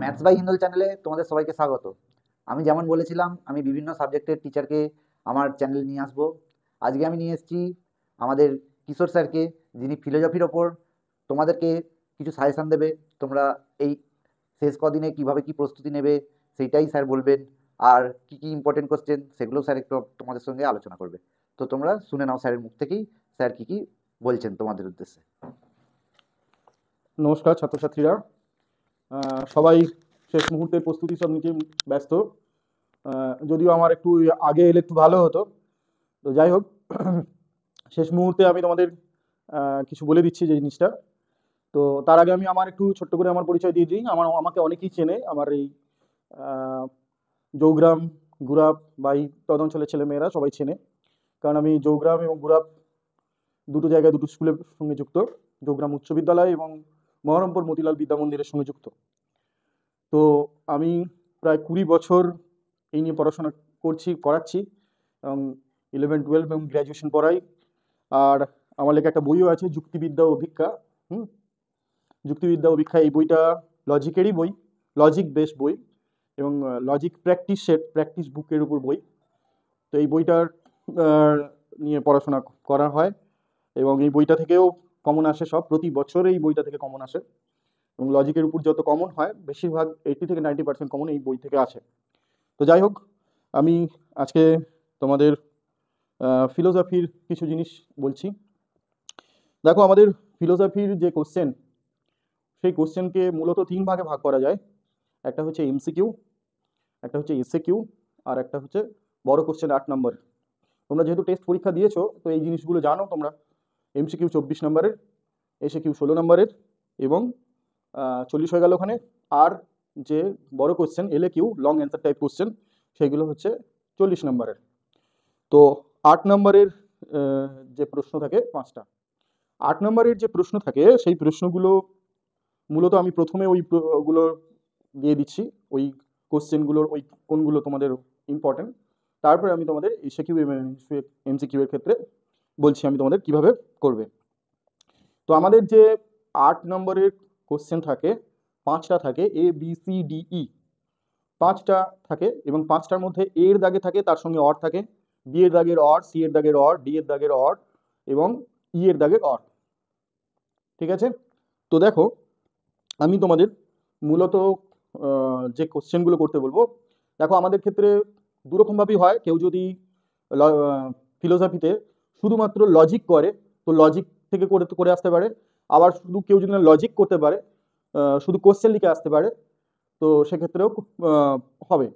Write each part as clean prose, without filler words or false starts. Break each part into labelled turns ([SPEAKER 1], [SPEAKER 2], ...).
[SPEAKER 1] Maths by Hindal চ্যানেলে তোমাদের সবাইকে স্বাগত। আমি যেমন বলেছিলাম আমি বিভিন্ন সাবজেক্টের টিচারকে আমার চ্যানেলে নিয়ে আসবো। আজকে আমি নিয়ে এসেছি আমাদের কিশোর স্যারকে, যিনি ফিলোজফির ওপর তোমাদেরকে কিছু সাজেশান দেবে। তোমরা এই শেষ কদিনে কিভাবে কি প্রস্তুতি নেবে সেইটাই স্যার বলবেন। আর কি কি ইম্পর্টেন্ট কোশ্চেন সেগুলো স্যার একটু তোমাদের সঙ্গে আলোচনা করবে। তো তোমরা শুনে নাও স্যারের মুখ থেকেই স্যার কি কি বলছেন তোমাদের উদ্দেশ্যে।
[SPEAKER 2] নমস্কার ছাত্রছাত্রীরা, সবাই শেষ মুহূর্তের প্রস্তুতি সব নিতে ব্যস্ত। যদিও আমার একটু আগে এলে একটু ভালো হতো, তো যাই হোক, শেষ মুহূর্তে আমি তোমাদের কিছু বলে দিচ্ছি যে জিনিসটা। তো তার আগে আমি আমার একটু ছোট্ট করে আমার পরিচয় দিয়ে দিই। আমাকে অনেকেই চেনে, আমার এই জৌগ্রাম গুরাপ বা এই তদ অঞ্চলের ছেলেমেয়েরা সবাই চেনে, কারণ আমি জৌগ্রাম এবং গুরাপ দুটো জায়গায় দুটো স্কুলের সঙ্গে যুক্ত। জৌগ্রাম উচ্চ বিদ্যালয় এবং মহরমপুর মতিলাল বিদ্যা মন্দিরের সঙ্গে যুক্ত। তো আমি প্রায় 20 বছর এই নিয়ে পড়াশোনা করাচ্ছি এবং 11, 12 এবং গ্র্যাজুয়েশন পড়াই। আর আমার লেখা একটা বইও আছে, যুক্তিবিদ্যা অভিজ্ঞা। যুক্তিবিদ্যা অভিজ্ঞা, এই বইটা লজিকেরই বই, লজিক বেস বই এবং লজিক প্র্যাকটিস বুকের উপর বই। তো এই বইটার নিয়ে পড়াশোনা করা হয় এবং এই বইটা থেকেও কমন আসে, সব প্রতি বছর এই বইটা থেকে কমন আসে। এবং লজিকের উপর যত কমন হয় বেশিরভাগ 80 থেকে 90% কমন এই বই থেকে আসে। তো যাই হোক, আমি আজকে তোমাদের ফিলোসফির কিছু জিনিস বলছি। দেখো, আমাদের ফিলোসফির যে কোশ্চেন, সেই কোশ্চেনকে মূলত 3 ভাগে ভাগ করা যায়। একটা হচ্ছে এমসিকিউ, একটা হচ্ছে এসএকিউ, আর একটা হচ্ছে বড় কোশ্চেন 8 নম্বর। তোমরা যেহেতু টেস্ট পরীক্ষা দিয়েছো, তো এই জিনিসগুলো জানো তোমরা। এমসিকিউ 24 নম্বরের, এসএকিউ 16 নম্বরের এবং 40 হয়ে গেল ওখানে। আর যে বড় question LAQ, long answer type question, সেগুলো হচ্ছে 40 নম্বরের। তো 8 নম্বরের যে প্রশ্ন থাকে 5টা। 8 নম্বরের যে প্রশ্ন থাকে সেই প্রশ্নগুলো মূলত আমি প্রথমে ওইগুলো দিয়ে দিচ্ছি, ওই কোশ্চেনগুলোর ওই কোনগুলো তোমাদের ইম্পর্টেন্ট। তারপরে আমি তোমাদের এসএকিউ এবং এমসিকিউ এর ক্ষেত্রে বলছি আমি তোমাদের কিভাবে করবে। তো আমাদের যে 8 নম্বরের কোশ্চেন থাকে, 5টা থাকে, A B C D E, 5টা থাকে এবং 5টার মধ্যে এ এর দাগে থাকে, তার সঙ্গে অর থাকে, বি এর দাগের অর, সি এর দাগের অর, ডি এর দাগের অর এবং ই এর দাগের অর। ঠিক আছে? তো দেখো, আমি তোমাদের মূলত যে কোশ্চেনগুলো করতে বলবো, দেখো আমাদের ক্ষেত্রে দুরকমভাবেই হয়। কেউ যদি ফিলোসফিতে শুধুমাত্র লজিক করে, তো লজিক থেকে করে আসতে পারে। আবার শুধু কেউ যদি লজিক করতে পারে, শুধু কোশ্চেন লিখে আসতে পারে, তো সেক্ষেত্রেও হবে।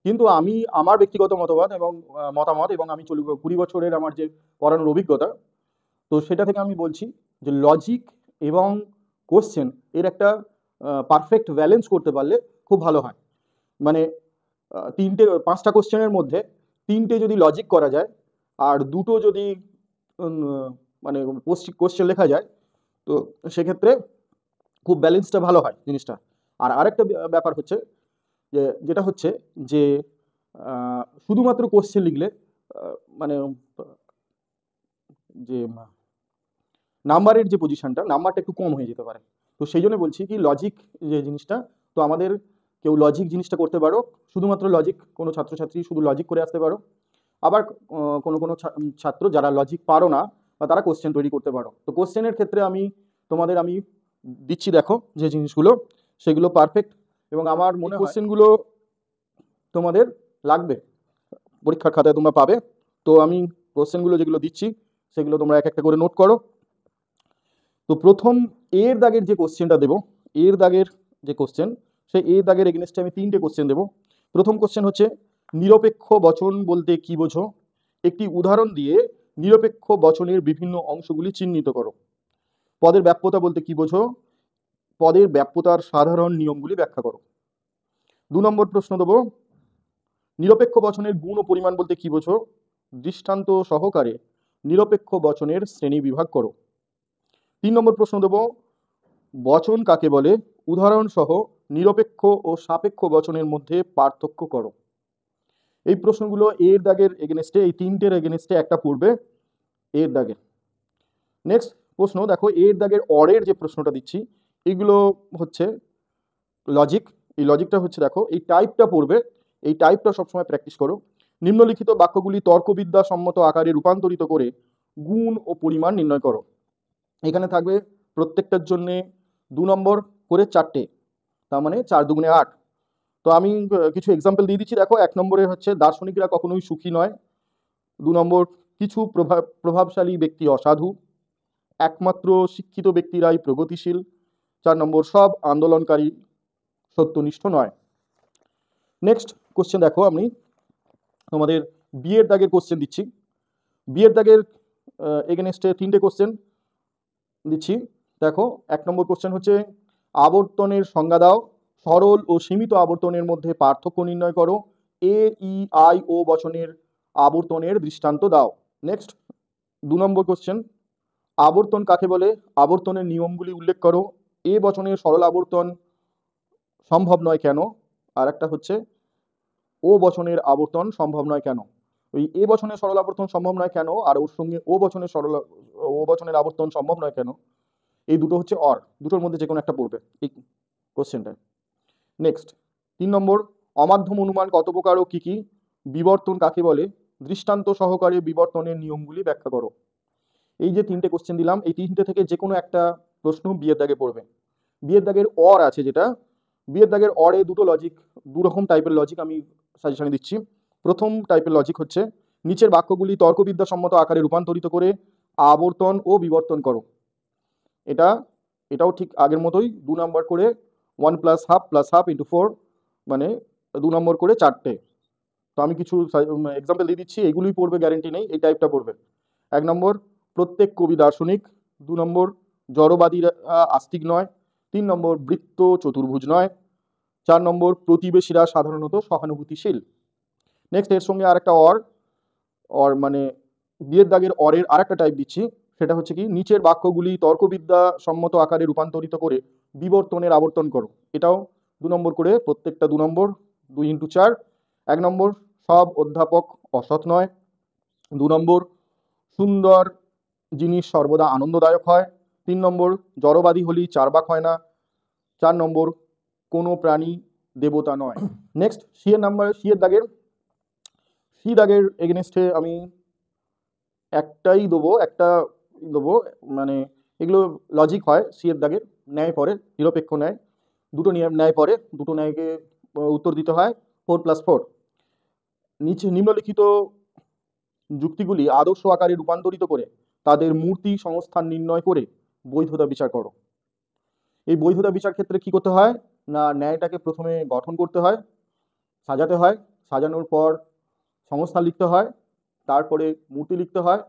[SPEAKER 2] কিন্তু আমি আমার ব্যক্তিগত মতামত এবং আমি 20 বছরের আমার যে পড়ানোর অভিজ্ঞতা, তো সেটা থেকে আমি বলছি যে লজিক এবং কোশ্চেন এর একটা পারফেক্ট ব্যালেন্স করতে পারলে খুব ভালো হয়। মানে 5টা কোশ্চেনের মধ্যে 3টে যদি লজিক করা যায় আর 2টো যদি মানে কোশ্চেন লেখা যায়, তো সেক্ষেত্রে খুব ব্যালেন্সটা ভালো হয় জিনিসটা। আর আরেকটা ব্যাপার হচ্ছে যেটা হচ্ছে যে শুধুমাত্র কোশ্চেন লিখলে মানে যে নাম্বারের যে পজিশনটা, নাম্বারটা একটু কম হয়ে যেতে পারে। তো সেই জন্য বলছি কি লজিক যে জিনিসটা, তো আমাদের কেউ লজিক জিনিসটা করতে পারো, শুধুমাত্র লজিক, কোনো ছাত্রছাত্রী শুধু লজিক করে আসতে পারো। আবার কোনো ছাত্র যারা লজিক পারো না, বা তারা কোশ্চেন তৈরি করতে পারো। তো কোশ্চেনের ক্ষেত্রে আমি দিচ্ছি, দেখো যে জিনিসগুলো, সেগুলো পারফেক্ট এবং আমার মনে হয় কোশ্চেনগুলো তোমাদের লাগবে, পরীক্ষার খাতায় তোমরা পাবে। তো আমি কোশ্চেনগুলো যেগুলো দিচ্ছি সেগুলো তোমরা এক একটা করে নোট করো। তো প্রথম এর দাগের যে কোশ্চেনটা দেবো, এর দাগের যে কোশ্চেন, সেই এর দাগের এগেনস্টে আমি 3টে কোশ্চেন দেবো। প্রথম কোশ্চেন হচ্ছে নিরপেক্ষ বচন বলতে কি বোঝো? একটি উদাহরণ দিয়ে নিরপেক্ষ বচনের বিভিন্ন অংশগুলি চিহ্নিত করো। পদের ব্যাপ্যতা বলতে কি বোঝো? পদের ব্যাপ্যতার সাধারণ নিয়মগুলি ব্যাখ্যা করো। 2 নম্বর প্রশ্ন দেবো, নিরপেক্ষ বচনের গুণ ও পরিমাণ বলতে কি বোঝো? দৃষ্টান্ত সহকারে নিরপেক্ষ বচনের শ্রেণী বিভাগ করো। 3 নম্বর প্রশ্ন দেবো, বচন কাকে বলে? উদাহরণ সহ নিরপেক্ষ ও সাপেক্ষ বচনের মধ্যে পার্থক্য করো। এই প্রশ্নগুলো এর দাগের এগেনস্টে, এই 3টের এগেনস্টে একটা পড়বে এর দাগের। নেক্সট প্রশ্ন দেখো, এর দাগের অরের যে প্রশ্নটা দিচ্ছি, এগুলো হচ্ছে লজিক এই লজিকটা হচ্ছে, দেখো এই টাইপটা পড়বে, এই টাইপটা সবসময় প্র্যাকটিস করো। নিম্নলিখিত বাক্যগুলি তর্কবিদ্যা সম্মত আকারে রূপান্তরিত করে গুণ ও পরিমাণ নির্ণয় করো। এখানে থাকবে প্রত্যেকটার জন্যে 2 নম্বর করে 4টে, তার মানে 4 দুগুণে 8। তো আমি কিছু এক্সাম্পল দিয়ে দিচ্ছি। দেখো 1 নম্বরে হচ্ছে দার্শনিকরা কখনোই সুখী নয়। 2 নম্বর কিছু প্রভাবশালী ব্যক্তি অসাধু, একমাত্র শিক্ষিত ব্যক্তিরাই প্রগতিশীল। 4 নম্বর সব আন্দোলনকারী সত্যনিষ্ঠ নয়। নেক্সট কোশ্চেন দেখো, আমি তোমাদের বিয়ের দাগের কোশ্চেন দিচ্ছি। বিয়ের দাগের এগেনস্টে 3টে কোশ্চেন দিচ্ছি। দেখো 1 নম্বর কোশ্চেন হচ্ছে আবর্তনের সংজ্ঞা দাও, সরল ও সীমিত আবর্তনের মধ্যে পার্থক্য নির্ণয় করো, এ ই আই ও বচনের আবর্তনের দৃষ্টান্ত দাও। নেক্সট 2 নম্বর কোশ্চেন আবর্তন কাকে বলে, আবর্তনের নিয়মগুলি উল্লেখ করো, এ বচনের সরল আবর্তন সম্ভব নয় কেন, আর একটা হচ্ছে ও বচনের আবর্তন সম্ভব নয় কেন। ওই এ বচনের সরল আবর্তন সম্ভব নয় কেন আর ওর সঙ্গে ও বচনের আবর্তন সম্ভব নয় কেন, এই দুটো হচ্ছে অর, দুটোর মধ্যে যে কোনো একটা পড়বে এই কোশ্চেনটায়। নেক্সট 3 নম্বর অমাধ্যম অনুমান কত প্রকার ও কি কি, বিবর্তন কাকে বলে, দৃষ্টান্ত সহকারে বিবর্তনের নিয়মগুলি ব্যাখ্যা করো। এই যে 3টে কোশ্চেন দিলাম, এই 3টে থেকে যে কোনো একটা প্রশ্ন বিয়ের দাগে পড়বে। বিয়ের দাগের অর আছে যেটা, বিয়ের দাগের অরে দুটো লজিক, 2 রকম টাইপের লজিক আমি সাজেশনে দিচ্ছি। প্রথম টাইপের লজিক হচ্ছে নিচের বাক্যগুলি তর্কবিদ্যা সম্মত আকারে রূপান্তরিত করে আবর্তন ও বিবর্তন করো। এটাও ঠিক আগের মতোই 2 নম্বর করে 1 + ½ + ½ × 4, মানে 2 নম্বর করে 4টে। তো আমি কিছু এক্সাম্পল দিয়ে দিচ্ছি, এগুলোই পড়বে, গ্যারেন্টি নেই, এই টাইপটা পড়বে। 1 নম্বর প্রত্যেক কবি দার্শনিক, 2 নম্বর জড়বাদীরা আস্তিক নয়, 3 নম্বর বৃত্ত চতুর্ভুজ নয়, 4 নম্বর প্রতিবেশীরা সাধারণত সহানুভূতিশীল। নেক্সট এর সঙ্গে আরেকটা অর মানে বিয়ের দাগের অরের আরেকটা টাইপ দিচ্ছি, সেটা হচ্ছে কি নিচের বাক্যগুলি তর্কবিদ্যা সম্মত আকারে রূপান্তরিত করে বিবর্তনের আবর্তন করো। এটাও 2 নম্বর করে, প্রত্যেকটা 2 নম্বর, 2 × 4। 1 নম্বর সব অধ্যাপক অসৎ নয়, 2 নম্বর সুন্দর জিনিস সর্বদা আনন্দদায়ক হয়, 3 নম্বর জড়বাদী হলেই চার্বাক হয় না, 4 নম্বর কোনো প্রাণী দেবতা নয়। নেক্সট সি এর দাগের এগেনস্টে আমি একটা দেবো, মানে এগুলো লজিক হয়। সি এর দাগের ন্যায় পরে, নিরপেক্ষ ন্যায়, দুটো ন্যায় পরে, দুটো ন্যায়কে উত্তর দিতে হয় 4 + 4। নিম্নলিখিত যুক্তিগুলি আদর্শ আকারে রূপান্তরিত করে তাদের মূর্তি সংস্থান নির্ণয় করে বৈধতা বিচার করো। এই বৈধতা বিচার ক্ষেত্রে কি করতে হয় না, ন্যায়টাকে প্রথমে গঠন করতে হয়, সাজাতে হয়, সাজানোর পর সংস্থান লিখতে হয়, তারপরে মূর্তি লিখতে হয়,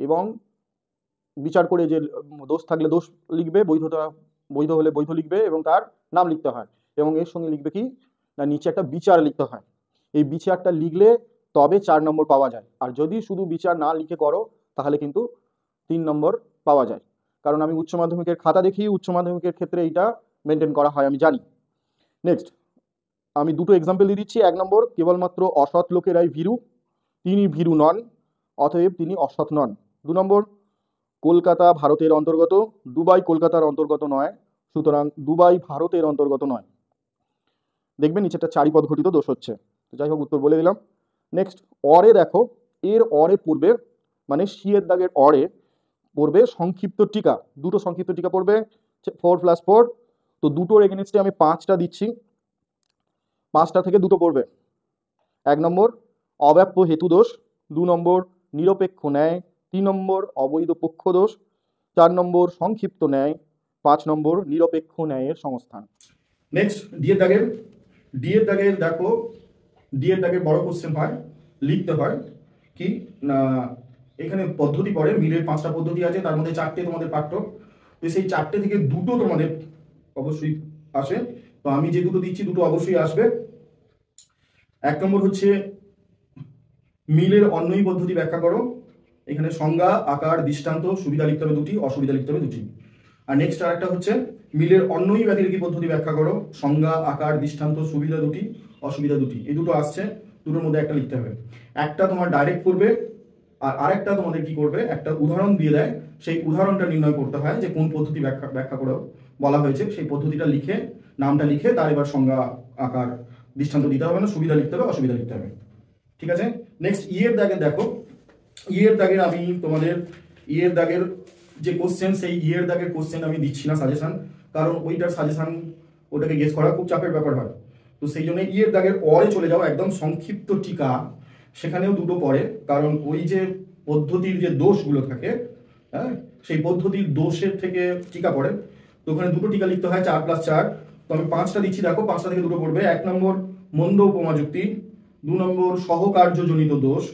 [SPEAKER 2] এবং বিচার করে যে দোষ থাকলে দোষ লিখবে, বৈধ হলে বৈধ লিখবে এবং তার নাম লিখতে হয়, এবং এর সঙ্গে লিখবে কি না নিচে একটা বিচার লিখতে হয়। এই বিচারটা লিখলে তবে 4 নম্বর পাওয়া যায়, আর যদি শুধু বিচার না লিখে করো তাহলে কিন্তু 3 নম্বর পাওয়া যায়। কারণ আমি উচ্চ মাধ্যমিকের খাতা দেখি, উচ্চ মাধ্যমিকের ক্ষেত্রে এইটা মেনটেন করা হয়, আমি জানি। নেক্সট আমি দুটো এক্সাম্পল দিয়ে দিচ্ছি। 1 নম্বর কেবলমাত্র অসৎ লোকেরাই ভীরু, তিনি ভীরু নন, অতএব তিনি অসৎ নন। 2 নম্বর কলকাতা ভারতের অন্তর্গত, দুবাই কলকাতার অন্তর্গত নয়, সুতরাং দুবাই ভারতের অন্তর্গত নয়। দেখবেন নিচেটা চারিপদ ঘটিত দোষ হচ্ছে। যাই হোক, উত্তর বলে দিলাম। নেক্সট অরে দেখো, এর অরে পড়বে, মানে সি এর দাগের অরে পড়বে সংক্ষিপ্ত টিকা, দুটো সংক্ষিপ্ত টিকা পড়বে 4 + 4। তো দুটোর এগেনস্টে আমি 5টা দিচ্ছি, 5টা থেকে দুটো পড়বে। 1 নম্বর অব্যাপ্য হেতু দোষ, 2 নম্বর নিরপেক্ষ ন্যায়, 3 নম্বর অবৈধ পক্ষ দোষ, 4 নম্বর সংক্ষিপ্ত ন্যায়, 5 নম্বর নিরপেক্ষ ন্যায়ের সংস্থান। নেক্সট ডি এর দাগের দেখো, ডি এর দাগের বড় কোশ্চেন হয়, লিখতে হয় কি না, এখানে পদ্ধতি পড়ে, মিলের 5টা পদ্ধতি আছে, তার মধ্যে 4টে তোমাদের পাঠ্য, তো সেই 4টে থেকে দুটো তোমাদের অবশ্যই আসে। তো আমি যে দুটো দিচ্ছি দুটো অবশ্যই আসবে। 1 নম্বর হচ্ছে মিলের অন্যই পদ্ধতি ব্যাখ্যা করো। এখানে সংজ্ঞা, আকার, দৃষ্টান্ত, সুবিধা লিখতে হবে 2টি, অসুবিধা লিখতে হবে 2টি। আর নেক্সট আরেকটা হচ্ছে মিলের অন্যই ব্যতিরেকী পদ্ধতি ব্যাখ্যা করো, সংজ্ঞা, আকার, দৃষ্টান্ত, সুবিধা 2টি, অসুবিধা 2টি। এই দুটো আসছে, দুটোর মধ্যে একটা লিখতে হবে। একটা তোমার ডাইরেক্ট করবে, আর আরেকটা তোমাদের কি করবে, একটা উদাহরণ দিয়ে দেয়, সেই উদাহরণটা নির্ণয় করতে হয় যে কোন পদ্ধতি ব্যাখ্যা করে বলা হয়েছে, সেই পদ্ধতিটা লিখে
[SPEAKER 3] নামটা লিখে তার এবার সংজ্ঞা আকার দৃষ্টান্ত দিতে হবে না, সুবিধা লিখতে হবে, অসুবিধা লিখতে হবে। ঠিক আছে, নেক্সট ইয়ের দাগে দেখো, ইয়ের দাগের আমি তোমাদের ইয়ের দাগের যে কোশ্চেন, সেই ইয়ের দাগের কোশ্চেন আমি দিচ্ছি না সাজেশন, কারণ ওইটার সাজেশন ওটাকে গেস করা খুব চাপের ব্যাপার হয়। তো সেই জন্য ইয়ের দাগের পরে চলে যাও, একদম সংক্ষিপ্ত টিকা, সেখানেও দুটো পড়ে, কারণ ওই যে পদ্ধতির যে দোষগুলো থাকে, হ্যাঁ, সেই পদ্ধতির দোষের থেকে টিকা পড়ে। তো ওখানে দুটো টিকা লিখতে হয়, 4+4। তো আমি 5টা দিচ্ছি, দেখো 5টা থেকে দুটো পড়বে। 1 নম্বর মন্দ উপমা যুক্তি, 2 নম্বর সহকার্যজনিত দোষ,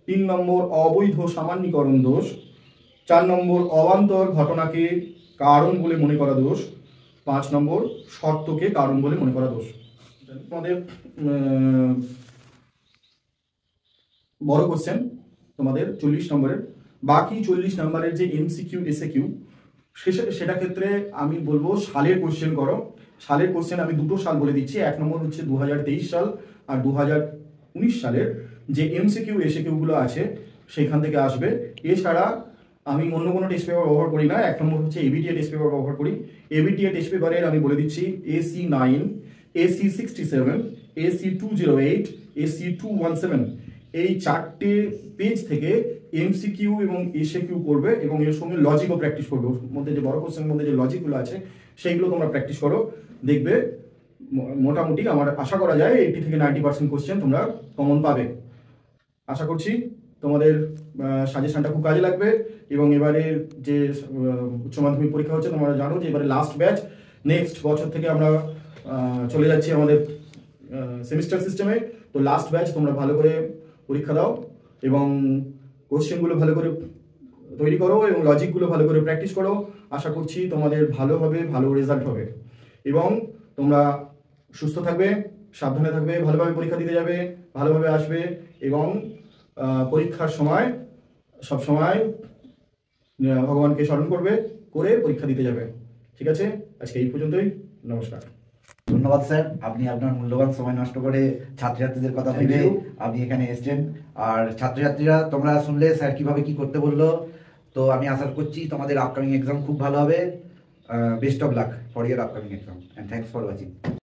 [SPEAKER 3] 3 নম্বর অবৈধ সামান্যীকরণ দোষ, 4 নম্বর অবান্তর ঘটনাকে কারণ বলে মনে করা দোষ, 5 নম্বর শর্তকে কারণ বলে মনে করা দোষ। তোমাদের বড় কোশ্চেন তোমাদের 40 নম্বরের। বাকি 40 নম্বরের যে এমসিকিউ এসএকিউ, সেটা ক্ষেত্রে আমি বলবো সালের কোশ্চেন করো। সালের কোশ্চেন আমি দুটো সাল বলে দিচ্ছি, 1 নম্বর হচ্ছে 2023 সাল, আর 2019 সালের যে এমসিকিউ এসএকিউগুলো আছে সেখান থেকে আসবে। এছাড়া আমি অন্য কোনো টেস্ট পেপার ব্যবহার করি না, 1 নম্বর হচ্ছে এবিটিএ টেস্ট পেপার ব্যবহার করি। এবিটিএ টেস্ট পেপারের আমি বলে দিচ্ছি AC9, AC67, AC208, AC217, এই 4টে পেজ থেকে এমসিকিউ এবং এসএকিউ করবে, এবং এর সঙ্গে লজিকও প্র্যাকটিস করবে। ওর মধ্যে যে বড় কোশ্চেনের মধ্যে যে লজিকগুলো আছে সেইগুলো তোমরা প্র্যাকটিস করো, দেখবে মোটামুটি আমার আশা করা যায় 80 থেকে 90% কোশ্চেন তোমরা কমন পাবে। আশা করছি তোমাদের সাজেশনটা খুব কাজে লাগবে। এবং এবারে যে উচ্চ মাধ্যমিক পরীক্ষা হচ্ছে, তোমরা জানো যে এবারে লাস্ট ব্যাচ, নেক্সট বছর থেকে আমরা চলে যাচ্ছি আমাদের সেমিস্টার সিস্টেমে। তো লাস্ট ব্যাচ, তোমরা ভালো করে পরীক্ষা দাও এবং কোশ্চেনগুলো ভালো করে তৈরি করো এবং লজিকগুলো ভালো করে প্র্যাকটিস করো। আশা করছি তোমাদের ভালো হবে, ভালো রেজাল্ট হবে, এবং তোমরা সুস্থ থাকবে, সাবধানে থাকবে, ভালোভাবে পরীক্ষা দিতে যাবে, ভালোভাবে আসবে, এবং পরীক্ষার সময় সবসময় ভগবানকে স্মরণ করবে, করে পরীক্ষা দিতে যাবে। ঠিক আছে, আজকে এই পর্যন্তই। নমস্কার।
[SPEAKER 1] ধন্যবাদ স্যার, আপনি আপনার মূল্যবান সময় নষ্ট করে ছাত্রছাত্রীদের কথা ভেবে আপনি এখানে এসেছেন। আর ছাত্রছাত্রীরা তোমরা শুনলে স্যার কিভাবে কি করতে বললো, তো আমি আশা করছি তোমাদের আপকামিং এক্সাম খুব ভালো হবে। Best of luck for year upcoming exam, and thanks for watching.